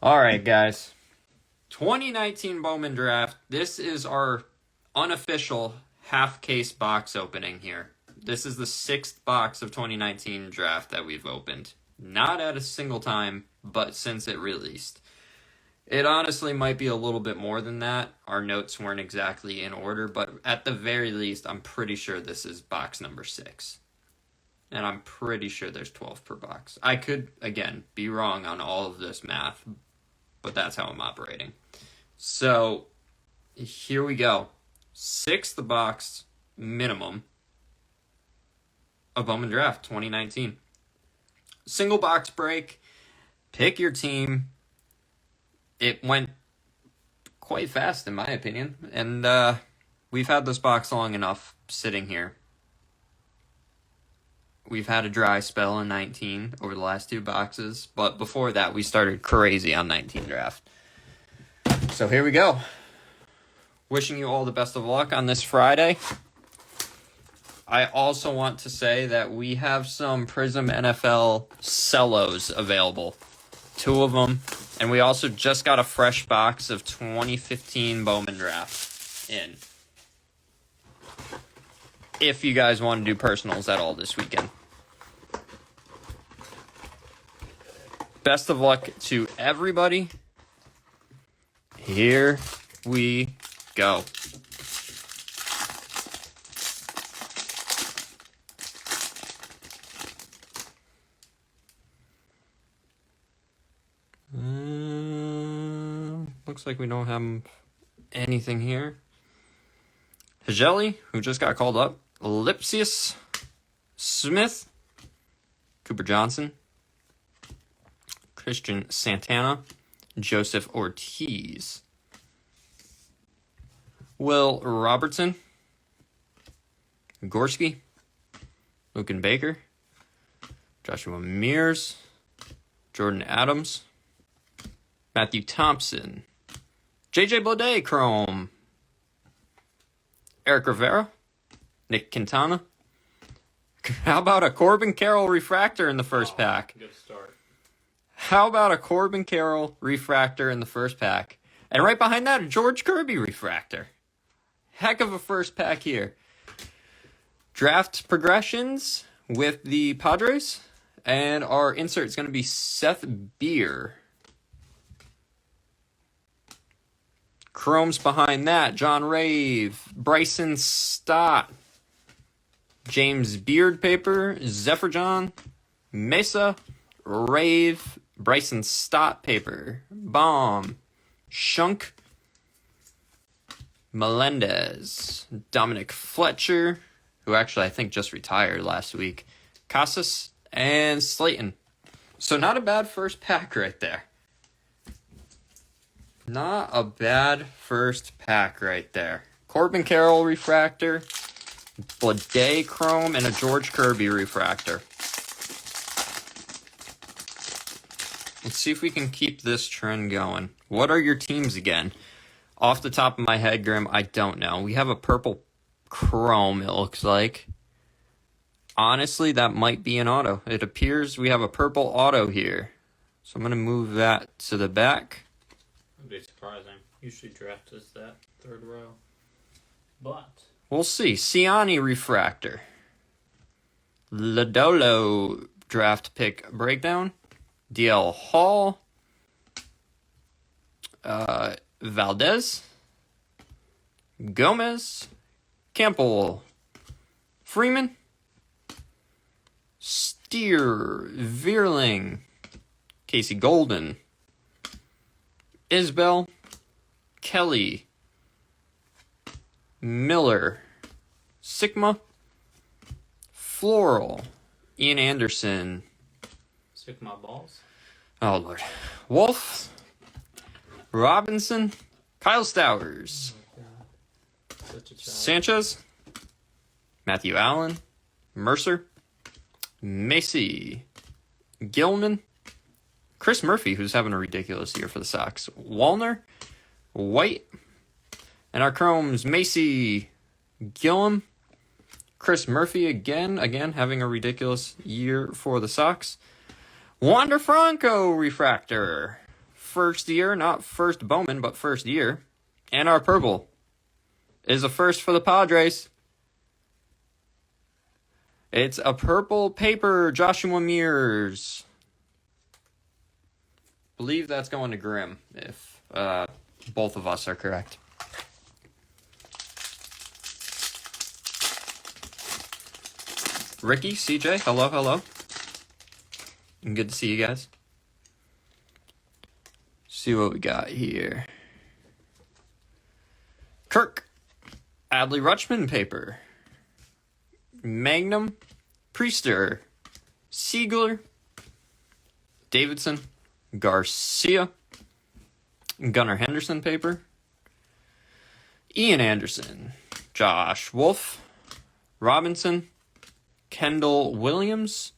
All right, guys. 2019 Bowman draft. This is our unofficial half-case box opening here. This is the 6th box of 2019 draft that we've opened. Not at a single time, but since it released. It honestly might be a little bit more than that. Our notes weren't exactly in order, but at the very least, I'm pretty sure this is box number 6. And I'm pretty sure there's 12 per box. I could, again, be wrong on all of this math, but that's how I'm operating. So, here we go. 6th box minimum of Bowman Draft 2019. Single box break. Pick your team. It went quite fast, in my opinion. And we've had this box long enough sitting here. We've had a dry spell in 19 over the last 2 boxes, but before that, we started crazy on 19 draft. So here we go. Wishing you all the best of luck on this Friday. I also want to say that we have some Prism NFL cellos available. 2 of them. And we also just got a fresh box of 2015 Bowman Draft in. If you guys want to do personals at all this weekend. Best of luck to everybody. Here we go. Looks like we don't have anything here. Hegeli, who just got called up. Lipsius Smith. Cooper Johnson. Christian Santana. Joseph Ortiz. Will Robertson. Gorski. Lucan Baker. Joshua Mears. Jordan Adams. Matthew Thompson. JJ Bleday Chrome. Eric Rivera. Nick Quintana. How about a Corbin Carroll refractor in the first pack? Good start. How about a Corbin Carroll refractor in the first pack? And right behind that, a George Kirby refractor. Heck of a first pack here. Draft progressions with the Padres. And our insert is going to be Seth Beer. Chromes behind that, John Rave, Bryson Stott, James Beard paper, Zephyr John, Mesa, Rave, Bryson Stott paper, Bomb, Shunk, Melendez, Dominic Fletcher, who actually I think just retired last week, Casas, and Slayton. So not a bad first pack right there. Not a bad first pack right there. Corbin Carroll refractor, Bleday Chrome, and a George Kirby refractor. Let's see if we can keep this trend going. What are your teams again? Off the top of my head, Grim, I don't know. We have a purple Chrome, it looks like. Honestly, that might be an auto. It appears we have a purple auto here. So I'm going to move that to the back. That'd be surprising. Usually draft is that 3rd row. But We'll see. Ciani refractor. Lodolo draft pick breakdown. DL Hall. Valdez. Gomez. Campbell. Freeman. Steer. Vierling. Casey Golden. Isbell, Kelly, Miller, Sigma, Floral, Ian Anderson. Sigma balls. Oh, Lord. Wolf, Robinson, Kyle Stowers, Such a child. Sanchez, Matthew Allen, Mercer, Macy, Gilman, Chris Murphy, who's having a ridiculous year for the Sox. Wallner, White, and our Chromes, Macy, Gillum, Chris Murphy again having a ridiculous year for the Sox. Wander Franco refractor. first year, not first Bowman, but first year. And our purple is a first for the Padres. It's a purple paper, Joshua Mears. Believe that's going to Grim, if both of us are correct. Ricky, CJ, hello. Good to see you guys. See what we got here. Kirk, Adley Rutschman paper. Magnum, Priester, Siegler, Davidson, Garcia, Gunnar Henderson paper. Ian Anderson, Josh Wolf, Robinson, Kendall Williams,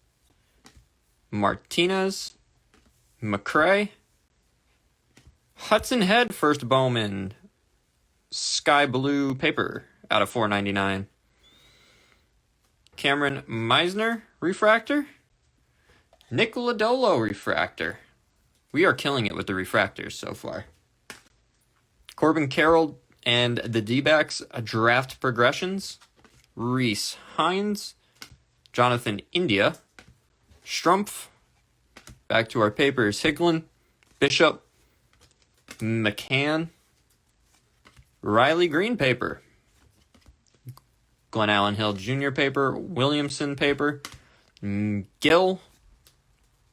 Martinez, McCray, Hudson Head first Bowman, sky blue paper out of $4.99. Cameron Meisner refractor, Nick Lodolo refractor. We are killing it with the refractors so far. Corbin Carroll and the D-backs draft progressions. Reese Hines, Jonathan India, Strumpf. Back to our papers. Hicklin, Bishop, McCann, Riley Green paper. Glenn Allen Hill Jr. paper, Williamson paper, Gill,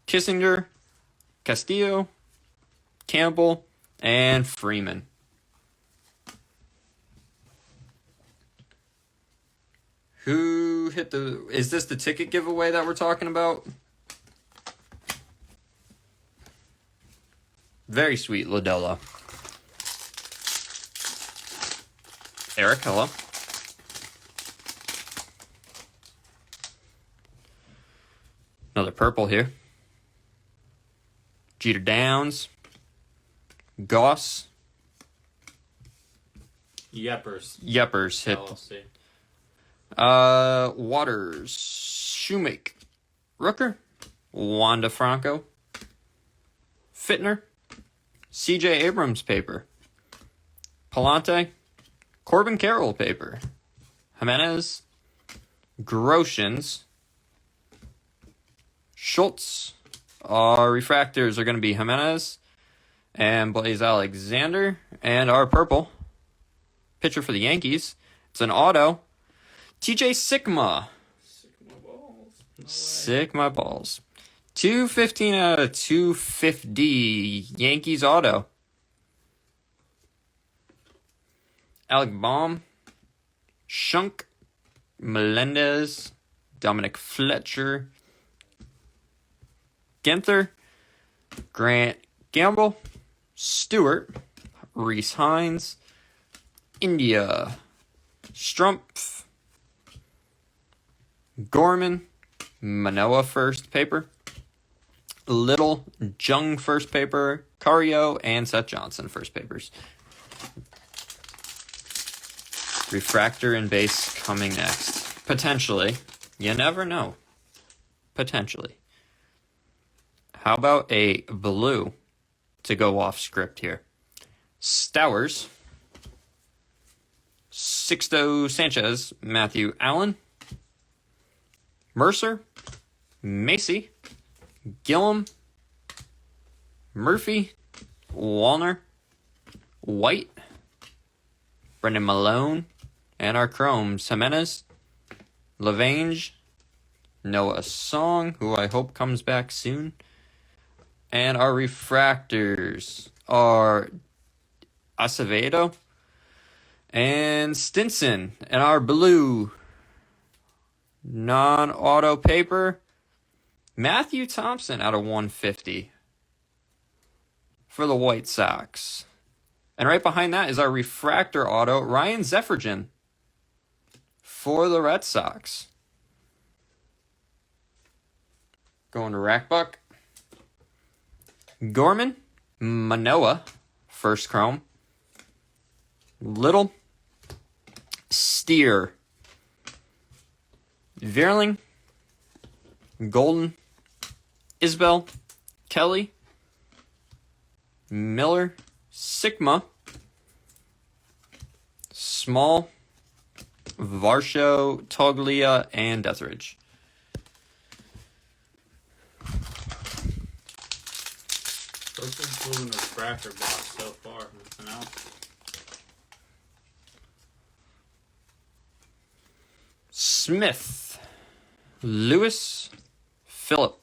Kissinger, Castillo, Campbell, and Freeman. Who hit the... Is this the ticket giveaway that we're talking about? Very sweet, Lodolo. Eric, hello. Another purple here. Jeter Downs. Goss. Yepers hit. LLC. Waters. Shoemake. Rooker. Wanda Franco. Fittner. CJ Abrams paper. Palante. Corbin Carroll paper. Jimenez. Groshans. Schultz. Our refractors are going to be Jimenez and Blaze Alexander. And our purple pitcher for the Yankees, it's an auto. TJ Sigma. Sigma balls. No way. Sigma balls. 215 out of 250. Yankees auto. Alec Baum. Shunk. Melendez. Dominic Fletcher. Ginther, Grant Gamble, Stewart, Reese Hines, India, Strumpf, Gorman, Manoa first paper, Little, Jung first paper, Cario, and Seth Johnson first papers. Refractor and base coming next. Potentially. You never know. Potentially. How about a blue to go off script here? Stowers, Sixto Sanchez, Matthew Allen, Mercer, Macy, Gillum, Murphy, Wallner, White, Brendan Malone, and our Chromes, Jimenez, Lavange, Noah Song, who I hope comes back soon. And our refractors are Acevedo and Stinson. And our blue non-auto paper, Matthew Thompson out of 150 for the White Sox. And right behind that is our refractor auto, Ryan Zeffergen for the Red Sox. Going to Rackbuck. Gorman, Manoa, first chrome. Little, Steer, Vierling, Golden, Isbell, Kelly, Miller, Sigma, Small, Varsho, Toglia, and Etheridge. Closest blue in the refractor box so far. Nothing else. Smith, Lewis, Phillip,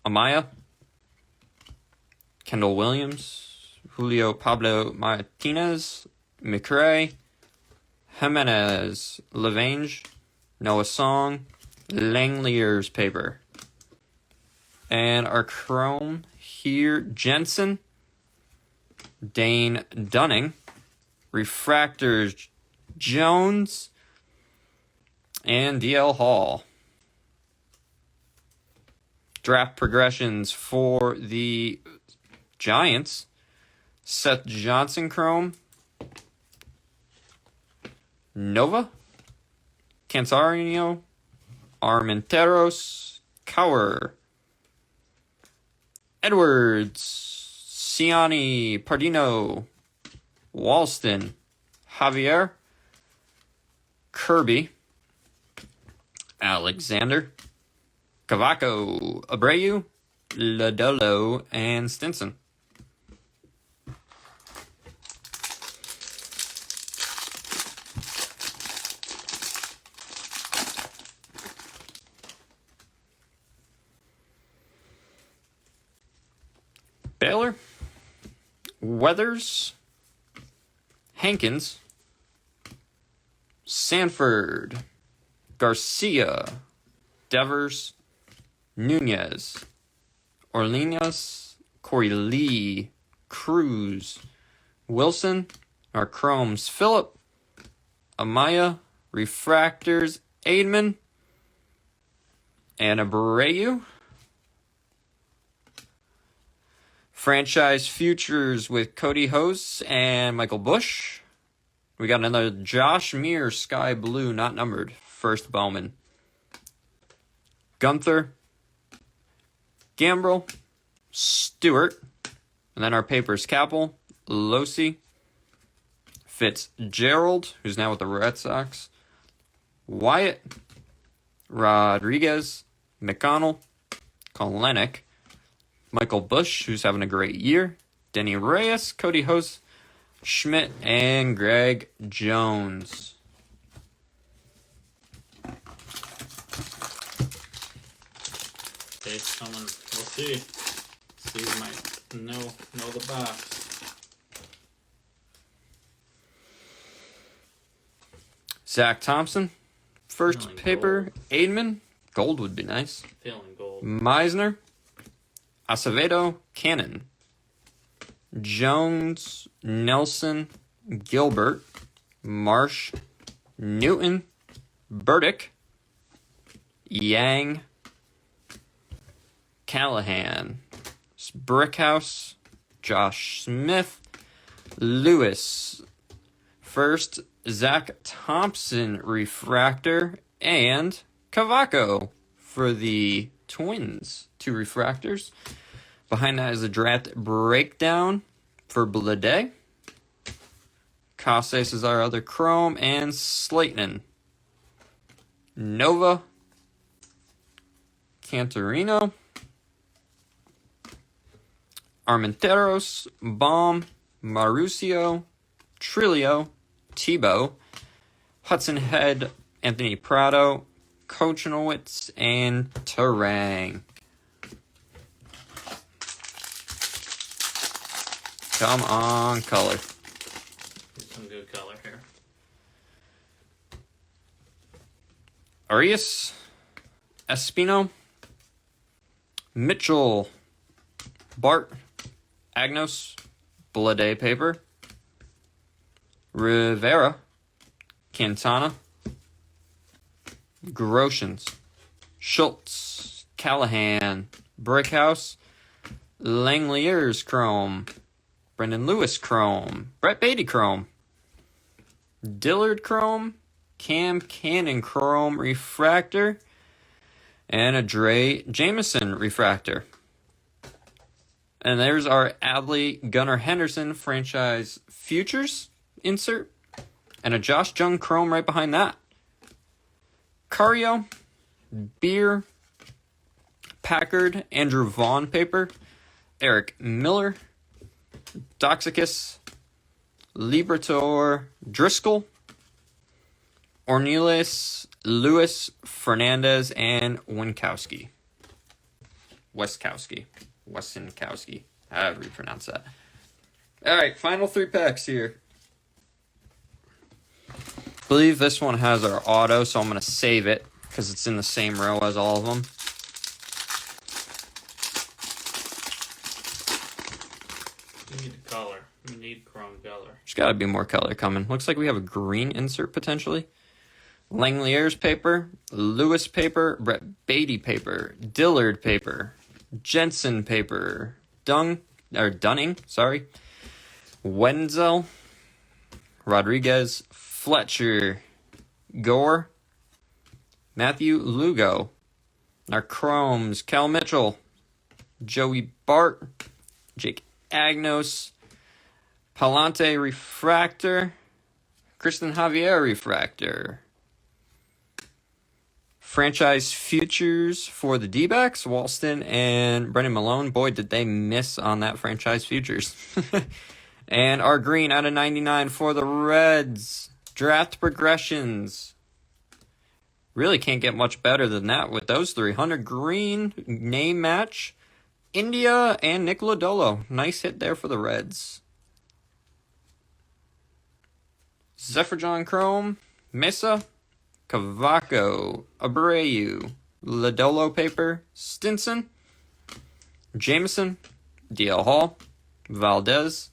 Amaya, Kendall Williams, Julio Pablo Martinez, McRae, Jimenez, Lavange, Noah Song, Langlier's paper. And our chrome here, Jensen, Dane Dunning, refractors, Jones, and DL Hall. Draft progressions for the Giants. Seth Johnson chrome. Nova. Cantarino. Armenteros. Cower. Edwards. Ciani. Pardino. Walston. Javier. Kirby. Alexander, Cavaco, Abreu, Lodolo, and Stinson. Baylor, Weathers, Hankins, Sanford, Garcia, Devers, Nunez, Orleans, Corey Lee, Cruz, Wilson, our chromes, Phillip, Amaya, refractors, Aidman, and Abreu. Franchise futures with Cody Hose and Michael Bush. We got another Josh Mears, Sky Blue, not numbered. First Bowman. Gunther, Gambrel, Stewart, and then our papers, Capel, Losi, Fitzgerald, who's now with the Red Sox, Wyatt, Rodriguez, McConnell, Kalenic, Michael Bush, who's having a great year, Denny Reyes, Cody Hose, Schmidt, and Greg Jones. Date's coming. We'll see. Steve might know the box. Zach Thompson, first Feeling paper, gold. Aidman, gold would be nice. Feeling gold. Meisner, Acevedo, Cannon, Jones, Nelson, Gilbert, Marsh, Newton, Burdick, Yang, Callahan, Brickhouse, Josh Smith, Lewis, first Zach Thompson refractor, and Cavaco for the Twins. 2 refractors. Behind that is a draft breakdown for Blade. Casas is our other chrome, and Slayton. Nova, Cantarino, Armenteros, Baum, Mauricio, Trillo, Tebow, Hudson Head, Anthony Prado, Kochanowicz, and Terang. Come on, color. Get some good color here. Arias, Espino, Mitchell, Bart, Agnos, Blade paper, Rivera, Quintana, Groshans, Schultz, Callahan, Brickhouse, Langlier's chrome, Brendan Lewis chrome, Brett Beatty chrome, Dillard chrome, Cam Cannon chrome refractor, and a Dre Jameson refractor. And there's our Adley Gunnar Henderson franchise futures insert. And a Josh Jung Chrome right behind that. Cario, Beer, Packard, Andrew Vaughn paper, Eric Miller, Doxicus, Libertor, Driscoll, Ornelas, Lewis, Fernandez, and Winkowski. Westkowski, however you pronounce that. All right, final 3 packs here. I believe this one has our auto, so I'm going to save it because it's in the same row as all of them. You need the color. You need chrome color. There's got to be more color coming. Looks like we have a green insert potentially. Langlier's paper, Lewis paper, Brett Beatty paper, Dillard paper, Jensen paper, Dunning, Wenzel, Rodriguez, Fletcher, Gore, Matthew Lugo, our Chromes, Cal Mitchell, Joey Bart, Jake Agnos, Palante Refractor, Kristen Javier Refractor. Franchise futures for the D-backs, Walston and Brendan Malone. Boy, did they miss on that franchise futures. And our green out of 99 for the Reds. Draft progressions. Really can't get much better than that with those 300 green name match. India and Nick Lodolo. Nice hit there for the Reds. Zephyr John Chrome, Mesa, Cavaco, Abreu, Lodolo paper, Stinson, Jameson, DL Hall, Valdez,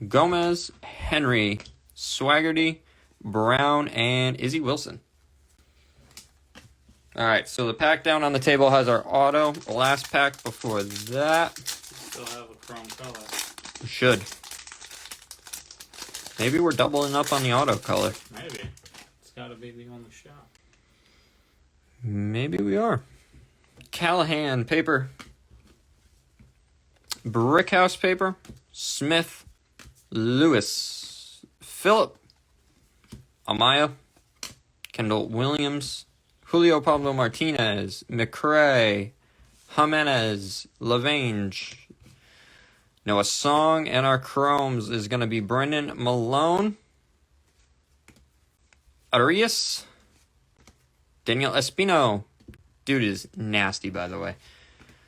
Gomez, Henry, Swaggerty, Brown, and Izzy Wilson. All right, so the pack down on the table has our auto. The last pack before that. Still have a chrome color. Should. Maybe we're doubling up on the auto color. Maybe. It's got to be the only shot. Maybe we are. Callahan paper. Brickhouse paper. Smith. Lewis. Phillip. Amaya. Kendall Williams. Julio Pablo Martinez. McRae. Jimenez. Lavange. Noah Song. And our Chromes is going to be Brendan Malone. Arias. Daniel Espino. Dude is nasty, by the way.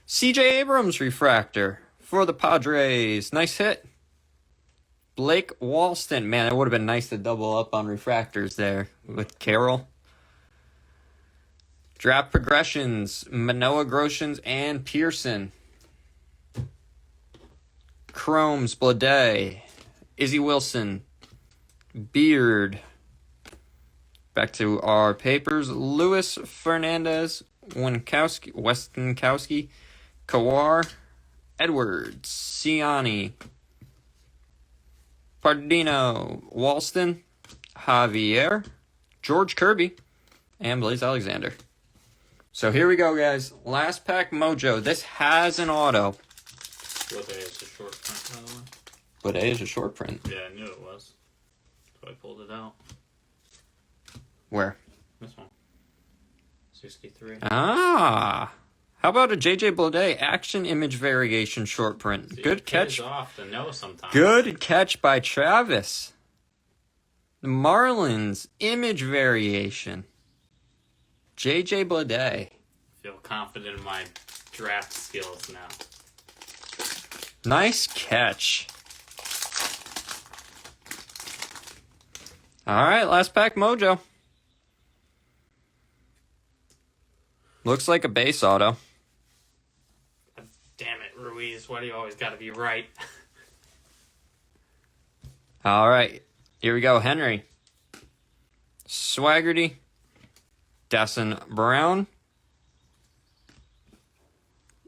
CJ Abrams refractor for the Padres. Nice hit. Blake Walston. Man, it would have been nice to double up on refractors there with Carroll. Draft progressions. Manoa Groshans and Pearson. Chromes, Blade. Izzy Wilson. Beard. Back to our papers. Lewis Fernandez, Westonkowski, Kawar, Edwards, Ciani, Pardino, Walston, Javier, George Kirby, and Blaze Alexander. So here we go, guys. Last pack mojo. This has an auto. What day is the short print, by the way? But A is a short print. Yeah, I knew it was. So I pulled it out. Where? This one. 63. Ah. How about a JJ Blade action image variation short print? See, Good catch. Off to know sometimes. Good catch by Travis. The Marlins image variation. JJ Blade. I feel confident in my draft skills now. Nice catch. All right, last pack mojo. Looks like a base auto. Damn it, Ruiz. Why do you always got to be right? All right, here we go. Henry. Swaggerty. Dasson Brown.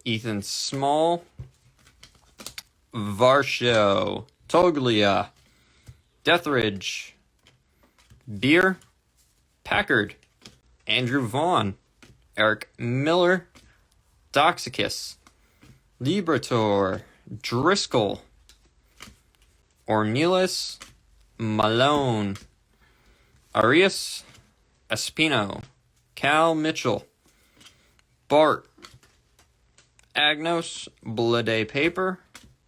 Ethan Small. Varsho. Toglia. Deathridge. Beer. Packard. Andrew Vaughn. Eric Miller. Doxicus. Libertor. Driscoll, Ornelas, Malone, Arias, Espino, Cal Mitchell, Bart, Agnos, Blade Paper,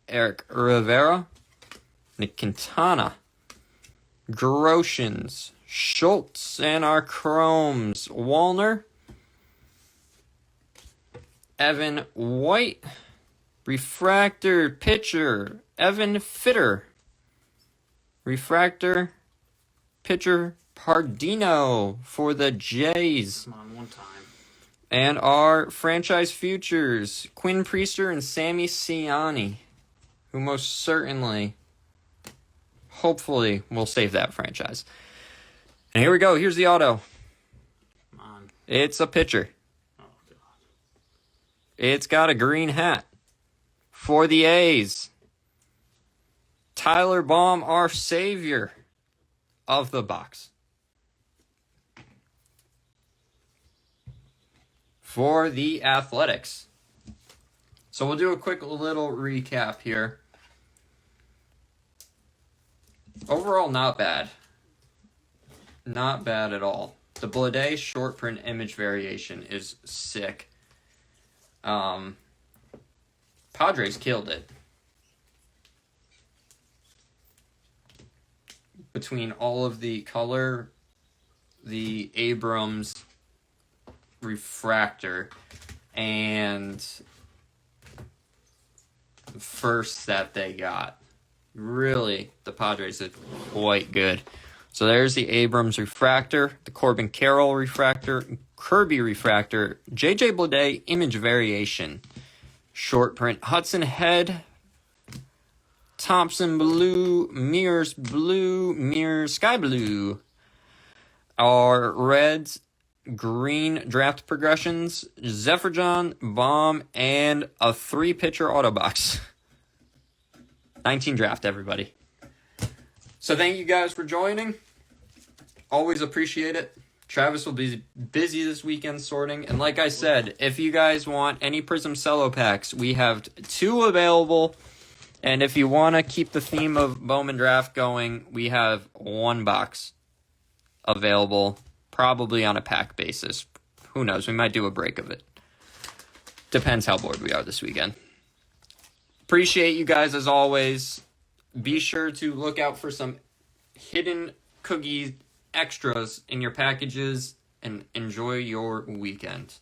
Eric Rivera, Nick Quintana, Groshans, Schultz, and our Chromes, Wallner, Evan White, Refractor Pitcher, Evan Fitter, Refractor Pitcher Pardino for the Jays. Come on, one time. And our franchise futures, Quinn Priester and Sammy Ciani, who most certainly, hopefully, will save that franchise. And here we go. Here's the auto. Come on. It's a pitcher. Oh, God. It's got a green hat. For the A's, Tyler Baum, our savior of the box. For the Athletics. So we'll do a quick little recap here. Overall, not bad. Not bad at all. The Blade short print image variation is sick. Padres killed it. Between all of the color, the Abrams refractor, and the first that they got. Really, the Padres did quite good. So there's the Abrams refractor, the Corbin Carroll refractor, Kirby refractor, J.J. Blade image variation, short print Hudson Head, Thompson blue, Mears, sky blue, our Reds, green draft progressions, Zephyrjon, Baum, and a 3-pitcher auto box. 19 draft, everybody. So thank you guys for joining. Always appreciate it. Travis will be busy this weekend sorting. And like I said, if you guys want any Prism Cello packs, we have 2 available. And if you want to keep the theme of Bowman Draft going, we have 1 box available, probably on a pack basis. Who knows? We might do a break of it. Depends how bored we are this weekend. Appreciate you guys as always. Be sure to look out for some hidden cookie extras in your packages and enjoy your weekend.